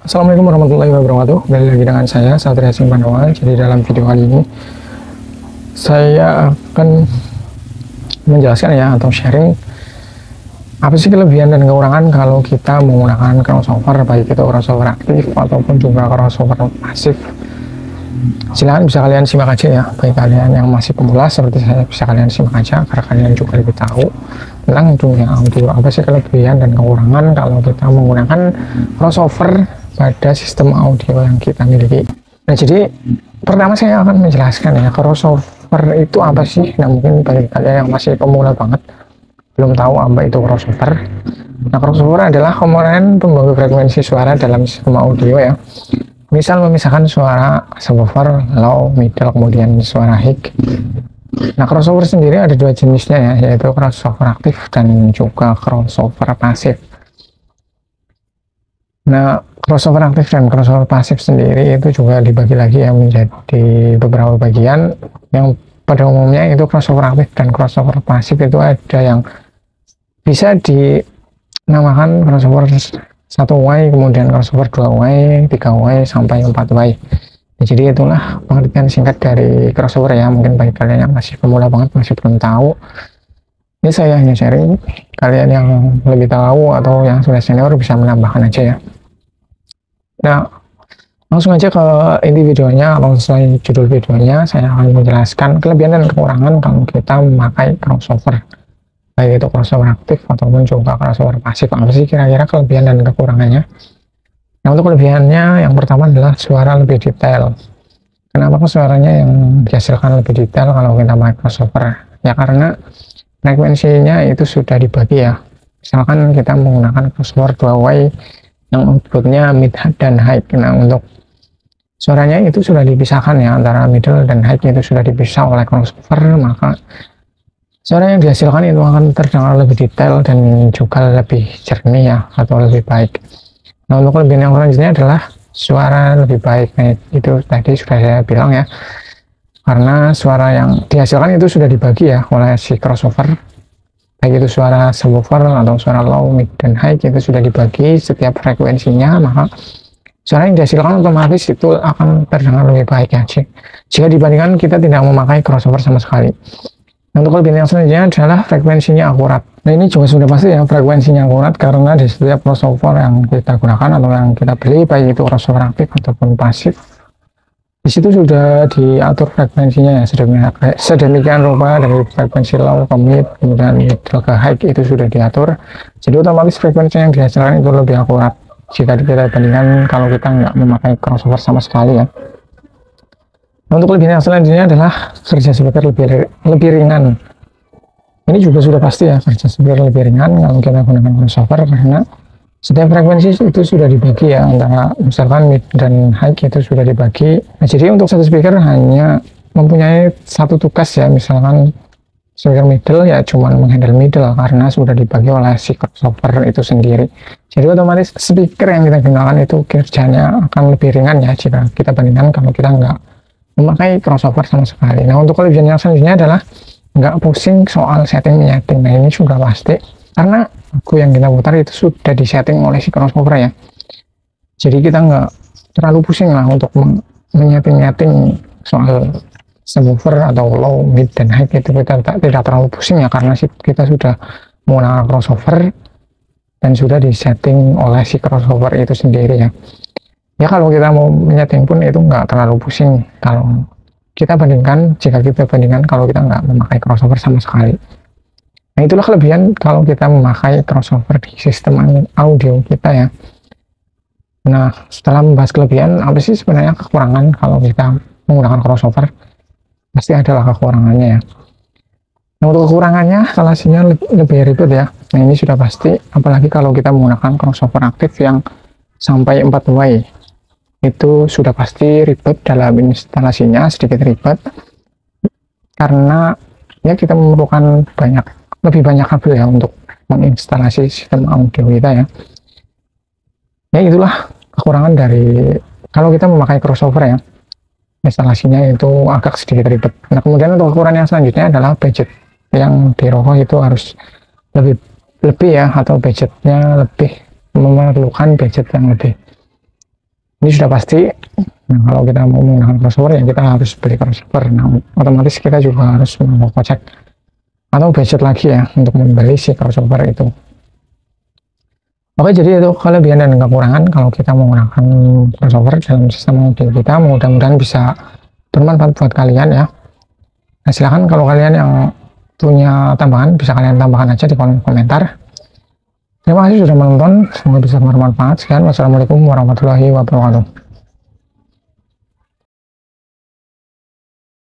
Assalamualaikum warahmatullahi wabarakatuh. Kembali lagi dengan saya Satria Simpandoa. Jadi dalam video kali ini saya akan menjelaskan ya atau sharing apa sih kelebihan dan kekurangan kalau kita menggunakan crossover, baik itu crossover aktif ataupun juga crossover pasif. Silahkan bisa kalian simak aja ya, baik kalian yang masih pemula seperti saya bisa kalian simak aja agar kalian juga lebih tahu tentang dunia audio, apa sih kelebihan dan kekurangan kalau kita menggunakan crossover pada sistem audio yang kita miliki. Nah, jadi pertama saya akan menjelaskan ya, crossover itu apa sih. Nah, mungkin bagi kalian yang masih pemula banget belum tahu apa itu crossover. Nah, crossover adalah komponen pembagi frekuensi suara dalam sistem audio ya. Misal memisahkan suara subwoofer, low, middle, kemudian suara high. Nah, crossover sendiri ada dua jenisnya ya, yaitu crossover aktif dan juga crossover pasif. Nah, crossover aktif dan crossover pasif sendiri itu juga dibagi lagi ya menjadi beberapa bagian. Yang pada umumnya itu crossover aktif dan crossover pasif itu ada yang bisa dinamakan crossover 1 way, kemudian crossover 2 way, 3 way, sampai 4 way. Nah, jadi itulah pengertian singkat dari crossover ya. Mungkin bagi kalian yang masih pemula banget, masih belum tahu, ini saya hanya sharing. Kalian yang lebih tahu atau yang sudah senior bisa menambahkan aja ya. Nah, langsung aja ke inti videonya. Kalau sesuai judul videonya, saya akan menjelaskan kelebihan dan kekurangan kalau kita memakai crossover, baik itu crossover aktif ataupun juga crossover pasif. Apa sih kira-kira kelebihan dan kekurangannya? Nah, untuk kelebihannya yang pertama adalah suara lebih detail. Kenapa suaranya yang dihasilkan lebih detail kalau kita pakai crossover? Ya karena frekuensinya itu sudah dibagi ya. Misalkan kita menggunakan crossover 2 way yang outputnya mid dan high. Nah, untuk suaranya itu sudah dipisahkan ya, antara middle dan high itu sudah dipisah oleh crossover, maka suara yang dihasilkan itu akan terdengar lebih detail dan juga lebih jernih ya, atau lebih baik. Nah, untuk kelebihan yang selanjutnya adalah suara lebih baik. Nah, itu tadi sudah saya bilang ya, karena suara yang dihasilkan itu sudah dibagi ya oleh si crossover, baik itu suara subwoofer atau suara low, mid, dan high itu sudah dibagi setiap frekuensinya, maka suara yang dihasilkan otomatis itu akan terdengar lebih baik ya jika dibandingkan kita tidak memakai crossover sama sekali. Untuk kelebihan yang selanjutnya adalah frekuensinya akurat. Nah, ini juga sudah pasti ya, frekuensinya akurat karena di setiap crossover yang kita gunakan atau yang kita beli, baik itu crossover aktif ataupun pasif, di situ sudah diatur frekuensinya ya sedemikian rupa, dari frekuensi low ke mid, kemudian middle ke high itu sudah diatur. Jadi otomatis frekuensi yang dihasilkan itu lebih akurat jika kita bandingkan kalau kita nggak memakai crossover sama sekali ya. Untuk kelebihan yang selanjutnya adalah kerja speaker lebih ringan. Ini juga sudah pasti ya, kerja speaker lebih ringan kalau kita gunakan crossover karena setiap frekuensi itu sudah dibagi ya, antara misalkan mid dan high itu sudah dibagi. Nah, jadi untuk satu speaker hanya mempunyai satu tugas ya, misalkan speaker middle ya cuman menghandle middle karena sudah dibagi oleh si crossover itu sendiri. Jadi otomatis speaker yang kita gunakan itu kerjanya akan lebih ringan ya jika kita bandingkan kalau kita nggak memakai crossover sama sekali. Nah, untuk kelebihan yang selanjutnya adalah nggak pusing soal setting-menyeting. Nah, ini sudah pasti karena lagu yang kita putar itu sudah disetting oleh si crossover ya. Jadi kita nggak terlalu pusing lah untuk menyeting-nyeting soal subwoofer atau low, mid, dan high. Itu kita tidak terlalu pusing ya karena kita sudah menggunakan crossover dan sudah disetting oleh si crossover itu sendiri ya. Ya, kalau kita mau menyeting pun itu nggak terlalu pusing kalau jika kita bandingkan kalau kita nggak memakai crossover sama sekali. Nah, itulah kelebihan kalau kita memakai crossover di sistem audio kita ya. Nah, setelah membahas kelebihan, apa sih sebenarnya kekurangan kalau kita menggunakan crossover? Pasti adalah kekurangannya ya. Nah, untuk kekurangannya instalasinya lebih ribet ya. Nah, ini sudah pasti, apalagi kalau kita menggunakan crossover aktif yang sampai 4 way. Itu sudah pasti ribet dalam instalasinya, sedikit ribet karena ya kita memerlukan lebih banyak kabel ya untuk menginstalasi sistem audio kita ya. Ya, itulah kekurangan dari kalau kita memakai crossover ya, instalasinya itu agak sedikit ribet. Nah, kemudian untuk kekurangan yang selanjutnya adalah budget yang di rokok itu harus lebih ya, atau budgetnya lebih, memerlukan budget yang lebih. Ini sudah pasti. Nah, kalau kita mau menggunakan crossover ya kita harus beli crossover. Nah, otomatis kita juga harus menambah kocek atau budget lagi ya untuk membeli si crossover itu. Oke, jadi itu kelebihan dan kekurangan kalau kita menggunakan crossover dalam sistem mobil kita. Mudah-mudahan bisa bermanfaat buat kalian ya. Nah, silahkan kalau kalian yang punya tambahan bisa kalian tambahkan aja di kolom komentar. Terima kasih sudah menonton, semoga bisa bermanfaat. Sekian, wassalamualaikum warahmatullahi wabarakatuh.